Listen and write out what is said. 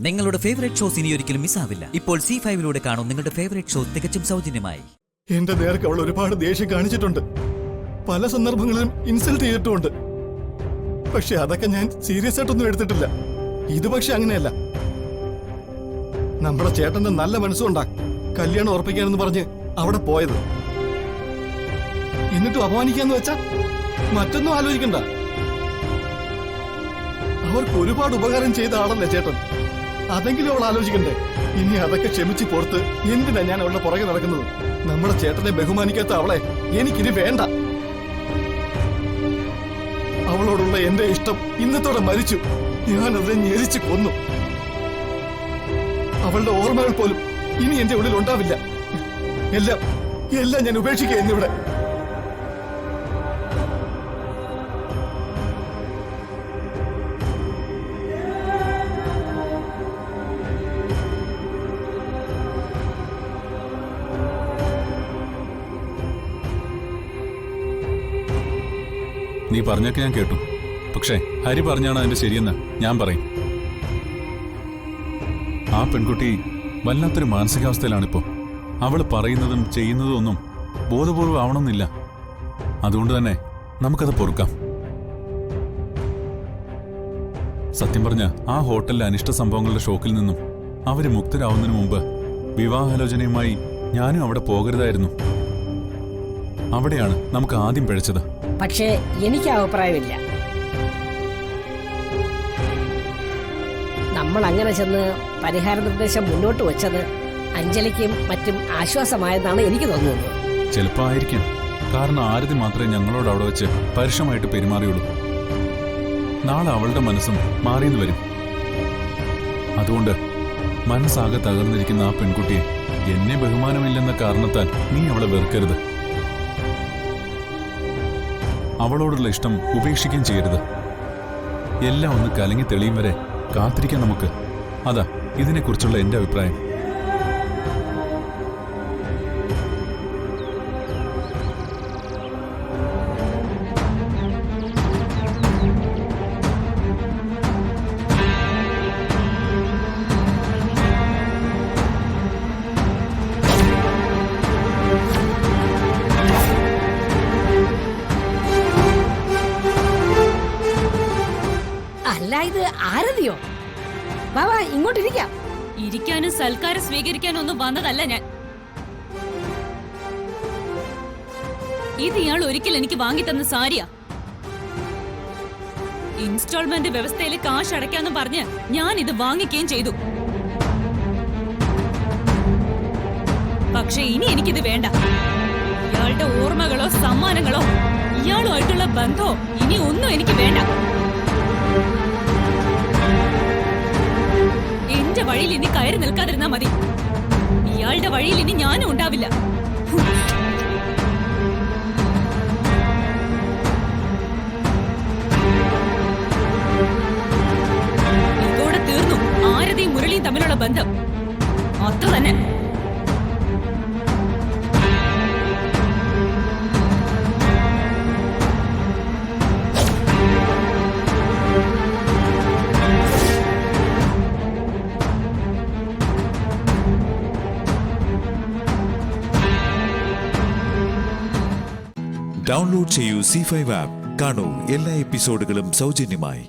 നിങ്ങളുടെ favourite shows ഇനി ഒരിക്കലും മിസ്സാവില്ല. ഇപ്പോൾ C5 കാണും നിങ്ങളുടെ ഫേവറേറ്റ് ഷോ തികച്ചും സൗജന്യമായി. എന്റെ നേർക്ക് അവൾ ഒരുപാട് ദേഷ്യം കാണിച്ചിട്ടുണ്ട്, പല സന്ദർഭങ്ങളിലും ഇൻസൾട്ട് ചെയ്തിട്ടുമുണ്ട്. പക്ഷെ അതൊക്കെ ഞാൻ സീരിയസ് ആയിട്ടൊന്നും എടുത്തിട്ടില്ല. ഇത് പക്ഷെ അങ്ങനെയല്ല. നമ്മുടെ ചേട്ടന്റെ നല്ല മനസ്സുകൊണ്ടാ കല്യാണം ഉറപ്പിക്കാനെന്ന് പറഞ്ഞ് അവിടെ പോയത്. എന്നിട്ടും അപമാനിക്കാന്ന് വെച്ചാ മറ്റൊന്നും ആലോചിക്കണ്ട. അവർക്ക് ഒരുപാട് ഉപകാരം ചെയ്ത ആളല്ലേ ചേട്ടൻ, അതെങ്കിലും അവൾ ആലോചിക്കണ്ടേ? ഇനി അതൊക്കെ ക്ഷമിച്ച് പുറത്ത് എന്തിനാ ഞാൻ അവളുടെ പുറകെ നടക്കുന്നത്? നമ്മുടെ ചേട്ടനെ ബഹുമാനിക്കാത്ത അവളെ എനിക്കിനി വേണ്ട. അവളോടുള്ള എന്റെ ഇഷ്ടം ഇന്നത്തോടെ മരിച്ചു. ഞാനതിനെ ഞെരിച്ച് കൊന്നു. അവളുടെ ഓർമ്മകൾ പോലും ഇനി എന്റെ ഉള്ളിൽ ഉണ്ടാവില്ല. എല്ലാം എല്ലാം ഞാൻ ഉപേക്ഷിക്കുക എന്നിവിടെ. നീ പറഞ്ഞൊക്കെ ഞാൻ കേട്ടു. പക്ഷേ ഹരി പറഞ്ഞാണ് അതിന്റെ ശരിയെന്ന് ഞാൻ പറയും. ആ പെൺകുട്ടി വല്ലാത്തൊരു മാനസികാവസ്ഥയിലാണിപ്പോ. അവൾ പറയുന്നതും ചെയ്യുന്നതും ഒന്നും ബോധപൂർവ്വം ആവണമെന്നില്ല. അതുകൊണ്ട് തന്നെ നമുക്കത് പൊറുക്കാം. സത്യം പറഞ്ഞ ആ ഹോട്ടലിലെ അനിഷ്ട സംഭവങ്ങളുടെ ഷോക്കിൽ നിന്നും അവര് മുക്തരാവുന്നതിന് മുമ്പ് വിവാഹാലോചനയുമായി ഞാനും അവിടെ പോകരുതായിരുന്നു. അവിടെയാണ് നമുക്ക് ആദ്യം പിഴച്ചത്. പക്ഷേ എനിക്ക് അഭിപ്രായമില്ല. നമ്മൾ അങ്ങനെ ചെന്ന് പരിഹാര നിർദ്ദേശം മുന്നോട്ട് വെച്ചത് അഞ്ജലിക്കും മറ്റും ആശ്വാസമായെന്നാണ് എനിക്ക് തോന്നുന്നത്. ചിലപ്പോ ആയിരിക്കും. കാരണം ആരതി മാത്രമേ ഞങ്ങളോട് അവിടെ വെച്ച് പരുഷമായിട്ട് പെരുമാറിയുള്ളൂ. നാളെ അവളുടെ മനസ്സും മാറിയെന്ന് വരും. അതുകൊണ്ട് മനസ്സാകെ തകർന്നിരിക്കുന്ന ആ പെൺകുട്ടിയെ എന്നെ ബഹുമാനമില്ലെന്ന കാരണത്താൽ നീ അവളെ വെറുക്കരുത്. അവളോടുള്ള ഇഷ്ടം ഉപേക്ഷിക്കുകയും ചെയ്യരുത്. എല്ലാം ഒന്ന് കലങ്ങി തെളിയും വരെ കാത്തിരിക്കാൻ നമുക്ക്. അതാ ഇതിനെക്കുറിച്ചുള്ള എന്റെ അഭിപ്രായം. അല്ല, ഇത് ആരതിയോ? വാ ഇങ്ങോട്ടിരിക്കാം. ഇരിക്കാനും സൽക്കാരം സ്വീകരിക്കാനും ഒന്നും വന്നതല്ല ഞാൻ. ഇത് ഇയാൾ ഒരിക്കൽ എനിക്ക് വാങ്ങിത്തന്ന സാരിയാ. ഇൻസ്റ്റാൾമെന്റ് വ്യവസ്ഥയിൽ കാശ് അടയ്ക്കാന്ന് പറഞ്ഞ് ഞാൻ ഇത് വാങ്ങിക്കുകയും ചെയ്തു. പക്ഷെ ഇനി എനിക്കിത് വേണ്ട. ഇയാളുടെ ഓർമ്മകളോ സമ്മാനങ്ങളോ ഇയാളുമായിട്ടുള്ള ബന്ധമോ ഇനി ഒന്നും എനിക്ക് വേണ്ട. എന്റെ വഴിയിൽ ഇനി കയറി നിൽക്കാതിരുന്നാ മതി. ഇയാളുടെ വഴിയിൽ ഇനി ഞാനും ഉണ്ടാവില്ല. ഇതോടെ തീർന്നു ആരതിയും മുരളിയും തമ്മിലുള്ള ബന്ധം. അത്ര തന്നെ. ഡൗൺലോഡ് ചെയ്യൂ C5 ആപ്പ്. കാണൂ എല്ലാ എപ്പിസോഡുകളും സൗജന്യമായി.